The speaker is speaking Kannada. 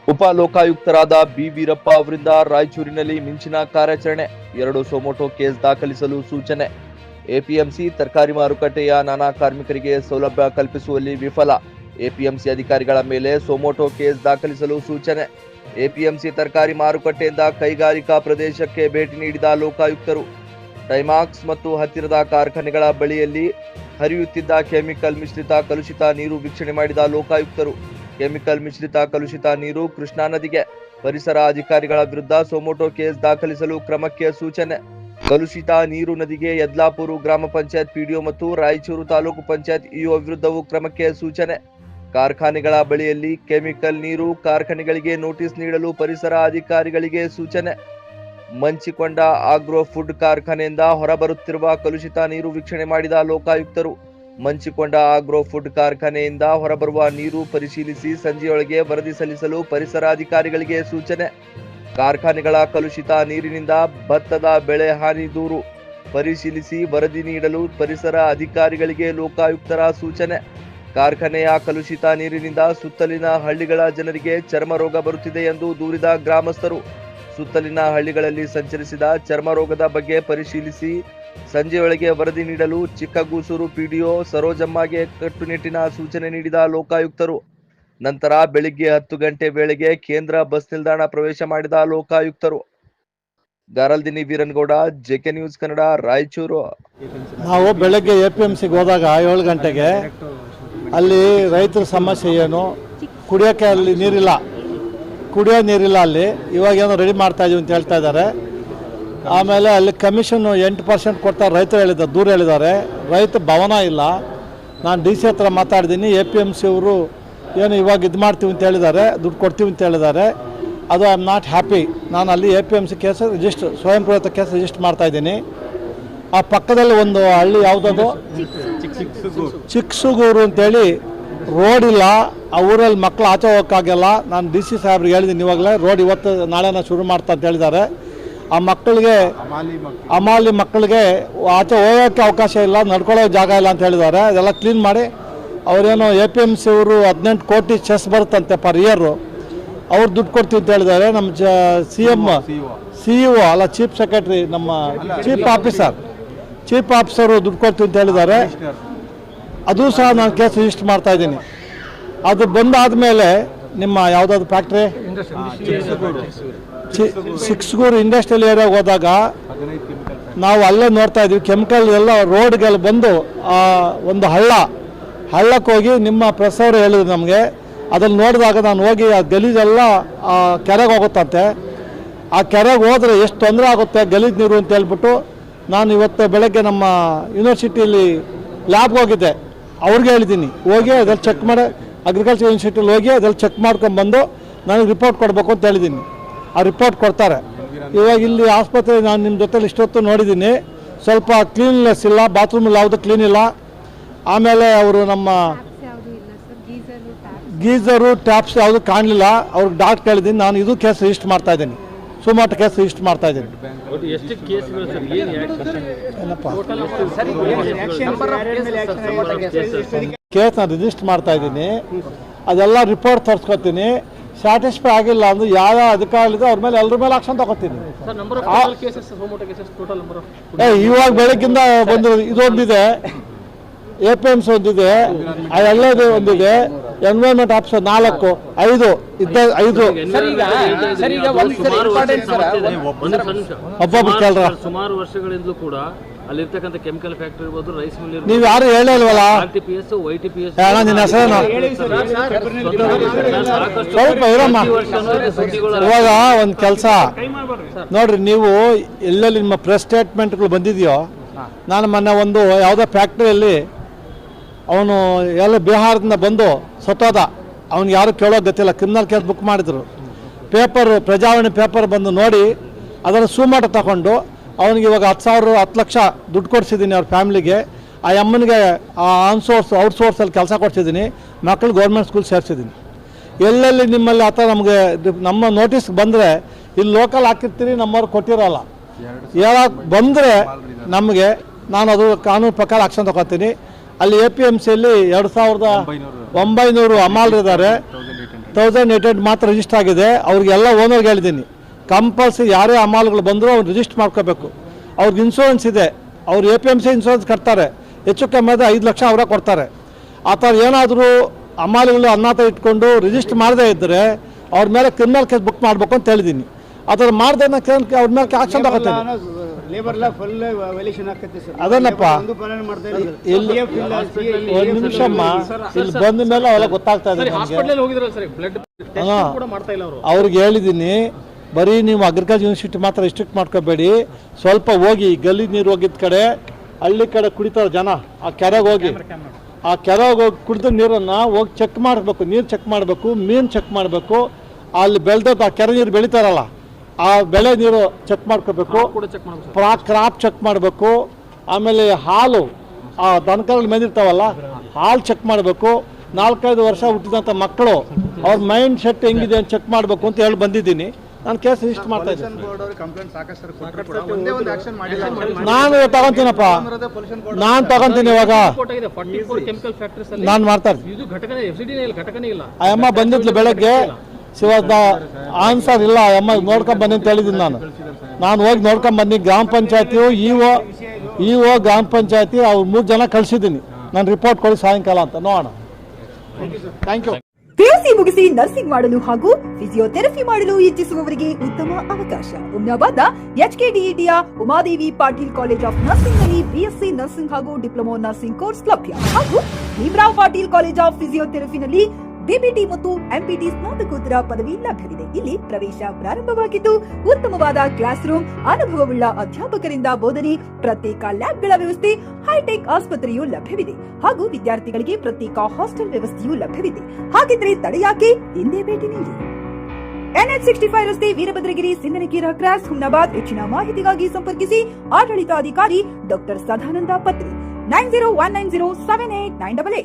ಉಪ ಲೋಕಾಯುಕ್ತರಾದ ಬಿ ವೀರಪ್ಪ ಅವರಿಂದ ರಾಯಚೂರಿನಲ್ಲಿ ಮಿಂಚಿನ ಕಾರ್ಯಾಚರಣೆ, 2 ಸೊಮೋಟೋ ಕೇಸ್ ದಾಖಲಿಸಲು ಸೂಚನೆ. ಎಪಿಎಂಸಿ ತರಕಾರಿ ಮಾರುಕಟ್ಟೆಯ ನಾನಾ ಕಾರ್ಮಿಕರಿಗೆ ಸೌಲಭ್ಯ ಕಲ್ಪಿಸುವಲ್ಲಿ ವಿಫಲ, ಎಪಿಎಂಸಿ ಅಧಿಕಾರಿಗಳ ಮೇಲೆ ಸೊಮೋಟೋ ಕೇಸ್ ದಾಖಲಿಸಲು ಸೂಚನೆ. ಎಪಿಎಂಸಿ ತರಕಾರಿ ಮಾರುಕಟ್ಟೆಯಿಂದ ಕೈಗಾರಿಕಾ ಪ್ರದೇಶಕ್ಕೆ ಭೇಟಿ ನೀಡಿದ ಲೋಕಾಯುಕ್ತರು. ಟೈಮಾಕ್ಸ್ ಮತ್ತು ಹತ್ತಿರದ ಕಾರ್ಖಾನೆಗಳ ಬಳಿಯಲ್ಲಿ ಹರಿಯುತ್ತಿದ್ದ ಕೆಮಿಕಲ್ ಮಿಶ್ರಿತ ಕಲುಷಿತ ನೀರು ವೀಕ್ಷಣೆ ಮಾಡಿದ ಲೋಕಾಯುಕ್ತರು. ಕೆಮಿಕಲ್ ಮಿಶ್ರಿತ ಕಲುಷಿತ ನೀರು ಕೃಷ್ಣಾ ನದಿಗೆ, ಪರಿಸರ ಅಧಿಕಾರಿಗಳ ವಿರುದ್ಧ ಸೊಮೋಟೋ ಕೇಸ್ ದಾಖಲಿಸಲು ಕ್ರಮಕ್ಕೆ ಸೂಚನೆ. ಕಲುಷಿತ ನೀರು ನದಿಗೆ ಯದ್ಲಾಪುರ ಗ್ರಾಮ ಪಂಚಾಯತ್ ಪಿಡಿಒ ಮತ್ತು ರಾಯಚೂರು ತಾಲೂಕು ಪಂಚಾಯತ್ ಇಒ ವಿರುದ್ಧವೂ ಕ್ರಮಕ್ಕೆ ಸೂಚನೆ. ಕಾರ್ಖಾನೆಗಳ ಬಳಿಯಲ್ಲಿ ಕೆಮಿಕಲ್ ನೀರು, ಕಾರ್ಖಾನೆಗಳಿಗೆ ನೋಟಿಸ್ ನೀಡಲು ಪರಿಸರ ಅಧಿಕಾರಿಗಳಿಗೆ ಸೂಚನೆ. ಮಂಚಿಕೊಂಡ ಆಗ್ರೋ ಫುಡ್ ಕಾರ್ಖಾನೆಯಿಂದ ಹೊರಬರುತ್ತಿರುವ ಕಲುಷಿತ ನೀರು ವೀಕ್ಷಣೆ ಮಾಡಿದ ಲೋಕಾಯುಕ್ತರು. ಮಂಚಿಕೊಂಡ ಆಗ್ರೋ ಫುಡ್ ಕಾರ್ಖಾನೆಯಿಂದ ಹೊರಬರುವ ನೀರು ಪರಿಶೀಲಿಸಿ ಸಂಜೆಯೊಳಗೆ ವರದಿ ಸಲ್ಲಿಸಲು ಪರಿಸರ ಅಧಿಕಾರಿಗಳಿಗೆ ಸೂಚನೆ. ಕಾರ್ಖಾನೆಗಳ ಕಲುಷಿತ ನೀರಿನಿಂದ ಭತ್ತದ ಬೆಳೆ ಹಾನಿ ದೂರು ಪರಿಶೀಲಿಸಿ ವರದಿ ನೀಡಲು ಪರಿಸರ ಅಧಿಕಾರಿಗಳಿಗೆ ಲೋಕಾಯುಕ್ತರ ಸೂಚನೆ. ಕಾರ್ಖಾನೆಯ ಕಲುಷಿತ ನೀರಿನಿಂದ ಸುತ್ತಲಿನ ಹಳ್ಳಿಗಳ ಜನರಿಗೆ ಚರ್ಮ ರೋಗ ಬರುತ್ತಿದೆ ಎಂದು ದೂರಿದ ಗ್ರಾಮಸ್ಥರು. ಸುತ್ತಲಿನ ಹಳ್ಳಿಗಳಲ್ಲಿ ಸಂಚರಿಸಿದ ಚರ್ಮ ರೋಗದ ಬಗ್ಗೆ ಪರಿಶೀಲಿಸಿ ಸಂಜೆಯೊಳಗೆ ವರದಿ ನೀಡಲು ಚಿಕ್ಕಗೂಸೂರು ಪಿಡಿಒ ಸರೋಜಮ್ಮಗೆ ಕಟ್ಟುನಿಟ್ಟಿನ ಸೂಚನೆ ನೀಡಿದ ಲೋಕಾಯುಕ್ತರು. ನಂತರ ಬೆಳಿಗ್ಗೆ 10 ಗಂಟೆ ವೇಳೆಗೆ ಕೇಂದ್ರ ಬಸ್ ನಿಲ್ದಾಣ ಪ್ರವೇಶ ಮಾಡಿದ ಲೋಕಾಯುಕ್ತರು. ಗಾರಲ್ದಿನಿ ವೀರನಗೌಡ, ಜೆಕೆ ನ್ಯೂಸ್ ಕನ್ನಡ, ರಾಯಚೂರು. ನಾವು ಬೆಳಗ್ಗೆ ಎಪಿಎಂಸಿಗೆ ಹೋದಾಗ 7 ಗಂಟೆಗೆ ಅಲ್ಲಿ ರೈತರ ಸಮಸ್ಯೆ ಏನು, ಕುಡಿಯೋಕ್ಕೆ ಅಲ್ಲಿ ನೀರಿಲ್ಲ, ಕುಡಿಯೋ ನೀರಿಲ್ಲ. ಅಲ್ಲಿ ಇವಾಗ ಏನೋ ರೆಡಿ ಮಾಡ್ತಾ ಇದೀವಿ ಅಂತ ಹೇಳ್ತಾ ಇದ್ದಾರೆ. ಆಮೇಲೆ ಅಲ್ಲಿ ಕಮಿಷನ್ 8% ಕೊಡ್ತಾರೆ ರೈತರು ಹೇಳಿದ್ದಾರೆ, ದೂರ ಹೇಳಿದ್ದಾರೆ. ರೈತ ಭವನ ಇಲ್ಲ. ನಾನು ಡಿ ಸಿ ಹತ್ರ ಮಾತಾಡಿದ್ದೀನಿ. ಎಪಿಎಂಸಿ ಅವರು ಏನು ಇವಾಗ ಇದು ಮಾಡ್ತೀವಿ ಅಂತ ಹೇಳಿದ್ದಾರೆ, ದುಡ್ಡು ಕೊಡ್ತೀವಿ ಅಂತ ಹೇಳಿದ್ದಾರೆ. ಅದು ಐ ಆಮ್ ನಾಟ್ ಹ್ಯಾಪಿ. ನಾನು ಅಲ್ಲಿ ಎಪಿಎಂಸಿ ಕೇಸ್ ಸ್ವಯಂ ಪ್ರೇರಿತ ಕೇಸ್ ರಿಜಿಸ್ಟರ್ ಮಾಡ್ತಾಯಿದ್ದೀನಿ. ಆ ಪಕ್ಕದಲ್ಲಿ ಒಂದು ಹಳ್ಳಿ ಯಾವುದದು ಚಿಕ್ಕಸುಗೂರು ಅಂತೇಳಿ ರೋಡ್ ಇಲ್ಲ. ಆ ಊರಲ್ಲಿ ಮಕ್ಕಳು ಆಚೆ ಹೋಗೋಕ್ಕಾಗಲ್ಲ. ನಾನು ಡಿ ಸಿ ಸಾಹೇಬ್ರಿಗೆ ಹೇಳಿದ್ದೀನಿ ಇವಾಗಲೇ, ರೋಡ್ ಇವತ್ತು ನಾಳೆನ ಶುರು ಮಾಡ್ತಾ ಅಂತ ಹೇಳಿದ್ದಾರೆ. ಆ ಮಕ್ಕಳಿಗೆ ಅಮಾಲಿ ಮಕ್ಕಳಿಗೆ ಆಚೆ ಹೋಗೋಕ್ಕೆ ಅವಕಾಶ ಇಲ್ಲ, ನಡ್ಕೊಳ್ಳೋ ಜಾಗ ಇಲ್ಲ ಅಂತ ಹೇಳಿದ್ದಾರೆ. ಅದೆಲ್ಲ ಕ್ಲೀನ್ ಮಾಡಿ ಅವರೇನು ಎಪಿಎಂಸಿ ಅವರು 18 ಕೋಟಿ ಚೆಸ್ ಬರುತ್ತಂತೆ ಪರ್ ಇಯರು, ಅವ್ರು ದುಡ್ಡು ಕೊಡ್ತೀವಿ ಅಂತ ಹೇಳಿದ್ದಾರೆ. ನಮ್ಮ ಸಿಇಒ ಅಲ್ಲ, ಚೀಫ್ ಸೆಕ್ರೆಟರಿ, ನಮ್ಮ ಚೀಫ್ ಆಫೀಸರು ದುಡ್ಡು ಕೊಡ್ತೀವಿ ಅಂತ ಹೇಳಿದ್ದಾರೆ. ಅದು ಸಹ ನಾನು ಕೇಸ್ ರಿಜಿಸ್ಟರ್ ಮಾಡ್ತಾ ಇದ್ದೀನಿ. ಅದು ಬಂದಾದಮೇಲೆ ನಿಮ್ಮ ಯಾವುದಾದ್ರು ಫ್ಯಾಕ್ಟ್ರಿ ಚಿಕ್ಕಸೂರು ಇಂಡಸ್ಟ್ರಿಯಲ್ ಏರಿಯಾಗೆ ಹೋದಾಗ ನಾವು ಅಲ್ಲೇ ನೋಡ್ತಾ ಇದ್ದೀವಿ ಕೆಮಿಕಲ್ ಎಲ್ಲ ರೋಡ್ಗೆಲ್ಲ ಬಂದು ಒಂದು ಹಳ್ಳಕ್ಕೆ ಹೋಗಿ ನಿಮ್ಮ ಪ್ರೆಸ್ ಅವರು ಹೇಳಿದ್ರು ನಮಗೆ. ಅದನ್ನು ನೋಡಿದಾಗ ನಾನು ಹೋಗಿ ಆ ಗಲೀಜೆಲ್ಲ ಕೆರೆಗೆ ಹೋಗುತ್ತಂತೆ. ಆ ಕೆರೆಗೆ ಹೋದರೆ ಎಷ್ಟು ತೊಂದರೆ ಆಗುತ್ತೆ ಗಲೀಜು ನೀರು ಅಂತ ಹೇಳ್ಬಿಟ್ಟು ನಾನು ಇವತ್ತು ಬೆಳಗ್ಗೆ ನಮ್ಮ ಯೂನಿವರ್ಸಿಟಿಯಲ್ಲಿ ಲ್ಯಾಬ್ಗೆ ಹೋಗಿದ್ದೆ. ಅವ್ರಿಗೆ ಹೇಳಿದ್ದೀನಿ, ಹೋಗಿ ಅದೆಲ್ಲ ಚೆಕ್ ಮಾಡಿ, ಅಗ್ರಿಕಲ್ಚರ್ ಯೂನಿವರ್ಸಿಟಿಲಿ ಹೋಗಿ ಅದೆಲ್ಲ ಚೆಕ್ ಮಾಡ್ಕೊಂಡ್ಬಂದು ನನಗೆ ರಿಪೋರ್ಟ್ ಕೊಡಬೇಕು ಅಂತ ಹೇಳಿದ್ದೀನಿ. ಆ ರಿಪೋರ್ಟ್ ಕೊಡ್ತಾರೆ. ಇವಾಗ ಇಲ್ಲಿ ಆಸ್ಪತ್ರೆ ನಾನು ನಿಮ್ಮ ಜೊತೆಲಿ ಇಷ್ಟೊತ್ತು ನೋಡಿದ್ದೀನಿ, ಸ್ವಲ್ಪ ಕ್ಲೀನ್ನೆಸ್ ಇಲ್ಲ, ಬಾತ್ರೂಮಲ್ಲಿ ಯಾವುದು ಕ್ಲೀನ್ ಇಲ್ಲ. ಆಮೇಲೆ ಅವರು ನಮ್ಮ ಗೀಝರು ಟ್ಯಾಪ್ಸ್ ಯಾವುದು ಕಾಣಲಿಲ್ಲ. ಅವ್ರಿಗೆ ಡಾಕ್ಟರ್ ಕೇಳಿದ್ದೀನಿ. ನಾನು ಇದು ಕೇಸ್ ರಿಜಿಸ್ಟರ್ ಮಾಡ್ತಾ ಇದ್ದೀನಿ, ಸುಮಾರು ಕೇಸ್ ರಿಜಿಸ್ಟರ್ ಮಾಡ್ತಾ ಇದ್ದೀನಿ. ಕೇಸ್ ನಾನು ರಿಜಿಸ್ಟರ್ ಮಾಡ್ತಾ ಇದ್ದೀನಿ. ಅದೆಲ್ಲ ರಿಪೋರ್ಟ್ ತರಿಸ್ಕೊತೀನಿ. ಸ್ಯಾಟಿಸ್ಫೈ ಆಗಿಲ್ಲ ಅಂದ್ರೆ ಯಾವ ಅಧಿಕಾರಿಗಳಿದೆ ಅವ್ರ ಮೇಲೆ ಎಲ್ಲರ ಮೇಲೆ ಆಕ್ಷನ್ ತಗೋತೀನಿ. ಇವಾಗ ಬೆಳಗ್ಗಿಂದ ಬಂದು ಇದೊಂದಿದೆ, ಎಪಿಎಂಸಿ ಒಂದಿದೆ, ಅದೆಲ್ಲದು ಒಂದಿದೆ, ಎನ್ವೈರನ್ಮೆಂಟ್ ಆಫೀಸರ್ 4, 5 ಒಬ್ಬೊಬ್ಬರು ಕೇಳ್ರ. ಸುಮಾರು ವರ್ಷಗಳಿಂದಲೂ ಕೂಡ ಅಲ್ಲಿರ್ತಕ್ಕಂಥ ಕೆಮಿಕಲ್ ಫ್ಯಾಕ್ಟರಿ ಇರ್ಬೋದು, ರೈಸ್ ಮಿಲ್, ನೀವು ಯಾರು ಹೇಳಿಲ್ವಲ್ಲ. ಆರ್ಟಿಪಿಎಸ್, ವೈಟಿಪಿಎಸ್, ನಿನ್ನ ಹೆಸರೇನು ಸ್ವಲ್ಪ ಇರಮ್ಮ. ಇವಾಗ ಒಂದು ಕೆಲಸ ನೋಡ್ರಿ, ನೀವು ಎಲ್ಲೆಲ್ಲಿ ನಿಮ್ಮ ಪ್ರೆಸ್ ಸ್ಟೇಟ್ಮೆಂಟ್ಗಳು ಬಂದಿದೆಯೋ, ನಾನು ಮೊನ್ನೆ ಒಂದು ಯಾವುದೋ ಫ್ಯಾಕ್ಟ್ರಿಯಲ್ಲಿ ಅವನು ಎಲ್ಲ ಬಿಹಾರದಿಂದ ಬಂದು ಸತ್ತೋದ, ಅವ್ನಿಗೆ ಯಾರು ಕೇಳೋ ಗೊತ್ತಿಲ್ಲ, ಕ್ರಿಮಿನಲ್ ಕೇಸ್ ಬುಕ್ ಮಾಡಿದ್ರು. ಪ್ರಜಾವಾಣಿ ಪೇಪರ್ ಬಂದು ನೋಡಿ ಅದನ್ನು ಸುಮಾಟ ತಗೊಂಡು ಅವನಿಗೆ ಇವಾಗ 10 ಲಕ್ಷ ದುಡ್ಡು ಕೊಡಿಸಿದ್ದೀನಿ ಅವ್ರ ಫ್ಯಾಮಿಲಿಗೆ. ಆ ಅಮ್ಮನಿಗೆ ಔಟ್ಸೋರ್ಸಲ್ಲಿ ಕೆಲಸ ಕೊಡ್ಸಿದ್ದೀನಿ, ಮಕ್ಕಳು ಗೌರ್ಮೆಂಟ್ ಸ್ಕೂಲ್ ಸೇರಿಸಿದ್ದೀನಿ. ಎಲ್ಲೆಲ್ಲಿ ನಿಮ್ಮಲ್ಲಿ ಆ ಥರ ನಮಗೆ ನಮ್ಮ ನೋಟಿಸ್ ಬಂದರೆ ಇಲ್ಲಿ ಲೋಕಲ್ ಹಾಕಿರ್ತೀರಿ, ನಮ್ಮವ್ರು ಕೊಟ್ಟಿರೋಲ್ಲ. ಯಾವಾಗ ಬಂದರೆ ನಮಗೆ ನಾನು ಅದು ಕಾನೂನು ಪ್ರಕಾರ ಆಕ್ಷನ್ ತಗೋತೀನಿ. ಅಲ್ಲಿ APMCಯಲ್ಲಿ 2900 ಅಮಾಲ್ರಿದ್ದಾರೆ, 1800 ಮಾತ್ರ ರಿಜಿಸ್ಟರ್ ಆಗಿದೆ. ಅವ್ರಿಗೆಲ್ಲ ಓನರ್ಗೆ ಹೇಳಿದ್ದೀನಿ, ಕಂಪಲ್ಸರಿ ಯಾರೇ ಅಮಾಲ್ಗಳು ಬಂದರೂ ಅವ್ರು ರಿಜಿಸ್ಟರ್ ಮಾಡ್ಕೋಬೇಕು. ಅವ್ರಿಗೆ ಇನ್ಶೂರೆನ್ಸ್ ಇದೆ, ಅವ್ರು APMC ಇನ್ಶೂರೆನ್ಸ್ ಕಟ್ತಾರೆ, ಹೆಚ್ಚು ಕಮ್ಮಿ ಆದರೆ 5 ಲಕ್ಷ ಅವರೇ ಕೊಡ್ತಾರೆ. ಆ ಥರ ಏನಾದರೂ ಅಮಾಲಿಗಳು ಅನ್ನಾತ ಇಟ್ಕೊಂಡು ರಿಜಿಸ್ಟರ್ ಮಾಡದೇ ಇದ್ದರೆ ಅವ್ರ ಮೇಲೆ ಕ್ರಿಮಿನಲ್ ಕೇಸ್ ಬುಕ್ ಮಾಡಬೇಕು ಅಂತ ಹೇಳಿದ್ದೀನಿ. ಆ ಥರ ಮಾಡ್ದೆ ಅವ್ರ ಮೇಲೆ ಆಕ್ಷನ್ ತಗೋತೀನಿ. ಅದನ್ನಪ್ಪ ಇಲ್ಲಿ ಒಂದು ನಿಮಿಷಮ್ಮ, ಇಲ್ಲಿ ಬಂದ ಮೇಲೆ ಅವೆಲ್ಲ ಗೊತ್ತಾಗ್ತಾ ಇದೆ. ಅವ್ರಿಗೆ ಹೇಳಿದ್ದೀನಿ, ಬರೀ ನೀವು ಅಗ್ರಿಕಲ್ಚರ್ ಯೂನಿವರ್ಸಿಟಿ ಮಾತ್ರ ರಿಸ್ಟ್ರಿಕ್ಟ್ ಮಾಡ್ಕೋಬೇಡಿ, ಸ್ವಲ್ಪ ಹೋಗಿ ಗಲ್ಲಿ ನೀರು ಹೋಗಿದ್ದ ಕಡೆ ಹಳ್ಳಿ ಕಡೆ ಕುಡಿತಾರೆ ಜನ, ಆ ಕೆರೆಗೆ ಹೋಗಿ ಹೋಗಿ ಕುಡಿದ ನೀರನ್ನು ಹೋಗಿ ಚೆಕ್ ಮಾಡಬೇಕು, ನೀರು ಚೆಕ್ ಮಾಡಬೇಕು, ಮೀನು ಚೆಕ್ ಮಾಡಬೇಕು, ಅಲ್ಲಿ ಬೆಳೆದ ಆ ಕೆರೆ ನೀರು ಬೆಳಿತಾರಲ್ಲ ಆ ಬೆಳೆ ನೀರು ಚೆಕ್ ಮಾಡ್ಕೋಬೇಕು, ಕ್ರಾಪ್ ಚೆಕ್ ಮಾಡಬೇಕು. ಆಮೇಲೆ ಹಾಲು, ಆ ದನಕರಲ್ಲಿ ಮೇದಿರ್ತಾವಲ್ಲ ಹಾಲು ಚೆಕ್ ಮಾಡಬೇಕು. 4-5 ವರ್ಷ ಹುಟ್ಟಿದಂಥ ಮಕ್ಕಳು ಅವ್ರ ಮೈಂಡ್ ಸೆಟ್ ಹೆಂಗಿದೆ ಅಂತ ಚೆಕ್ ಮಾಡಬೇಕು ಅಂತ ಹೇಳಿ ಬಂದಿದ್ದೀನಿ. ನಾನು ಕೇಸ್ ರಿಜಿಸ್ಟರ್ ಮಾಡ್ತಾ ಇದ್ದೀನಿ. ನಾನು ತಗೊಂತೀನಪ್ಪ, ನಾನು ತಗೊಂತೀನಿ. ಇವಾಗ ನಾನು ಮಾಡ್ತಾ ಇದ್ದೀನಿ. ಆ ಅಮ್ಮ ಬಂದಿದ್ಲು ಬೆಳಗ್ಗೆ, ಇವಾಗ ಆನ್ಸರ್ ಇಲ್ಲ, ಆ ಅಮ್ಮ ನೋಡ್ಕೊಂಡು ಬನ್ನಿ ಅಂತ ಹೇಳಿದ್ದೀನಿ. ನಾನು ಹೋಗಿ ನೋಡ್ಕೊಂಡು ಬನ್ನಿ. ಗ್ರಾಮ ಪಂಚಾಯತಿಯು ಇಒ ಗ್ರಾಮ ಪಂಚಾಯತಿ ಅವ್ರು 3 ಜನ ಕಳಿಸಿದ್ದೀನಿ. ನಾನು ರಿಪೋರ್ಟ್ ಕೊಡಿ ಸಾಯಂಕಾಲ ಅಂತ ನೋಡೋಣ. Thank you. PUC ಮುಗಿಸಿ ನರ್ಸಿಂಗ್ ಮಾಡಲು ಹಾಗೂ ಫಿಸಿಯೋಥೆರಪಿ ಮಾಡಲು ಇಚ್ಛಿಸುವವರಿಗೆ ಉತ್ತಮ ಅವಕಾಶ. ಹುಮ್ನಾಬಾದ್ನ HKDETಯ Umadevi Patil college of nursing ನಲ್ಲಿ BSc ನರ್ಸಿಂಗ್ ಹಾಗೂ ಡಿಪ್ಲೊಮಾ ನರ್ಸಿಂಗ್ ಕೋರ್ಸ್ ಲಭ್ಯ ಹಾಗೂ ಭೀಮರಾವ್ ಪಾಟೀಲ್ ಕಾಲೇಜ್ ಆಫ್ ಫಿಸಿಯೋಥೆರಪಿನಲ್ಲಿ DBT ಮತ್ತು MPT ಸ್ನಾತಕೋತ್ತರ ಪದವಿ ಲಭ್ಯವಿದೆ. ಇಲ್ಲಿ ಪ್ರವೇಶ ಪ್ರಾರಂಭವಾಗಿದ್ದು ಉತ್ತಮವಾದ ಕ್ಲಾಸ್ ರೂಮ್, ಅನುಭವವುಳ್ಳ ಅಧ್ಯಾಪಕರಿಂದ ಬೋಧನೆ, ಪ್ರತ್ಯೇಕ ಲ್ಯಾಬ್ಗಳ ವ್ಯವಸ್ಥೆ, ಹೈಟೆಕ್ ಆಸ್ಪತ್ರೆಯೂ ಲಭ್ಯವಿದೆ ಹಾಗೂ ವಿದ್ಯಾರ್ಥಿಗಳಿಗೆ ಪ್ರತ್ಯೇಕ ಹಾಸ್ಟೆಲ್ ವ್ಯವಸ್ಥೆಯೂ ಲಭ್ಯವಿದೆ. ಹಾಗಿದ್ರೆ ತಡೆಯಾಕೆ, ಹಿಂದೆ ಭೇಟಿ ನೀಡಿ. NH65 ರಸ್ತೆ, ವೀರಭದ್ರಗಿರಿ, ಸಿಂದನಕೇರ ಕ್ರಾಸ್, ಹುಮ್ನಾಬಾದ್. ಹೆಚ್ಚಿನ ಮಾಹಿತಿಗಾಗಿ ಸಂಪರ್ಕಿಸಿ ಆಡಳಿತಾಧಿಕಾರಿ ಡಾಕ್ಟರ್ ಸದಾನಂದ ಪತ್ರಿ 9019078988.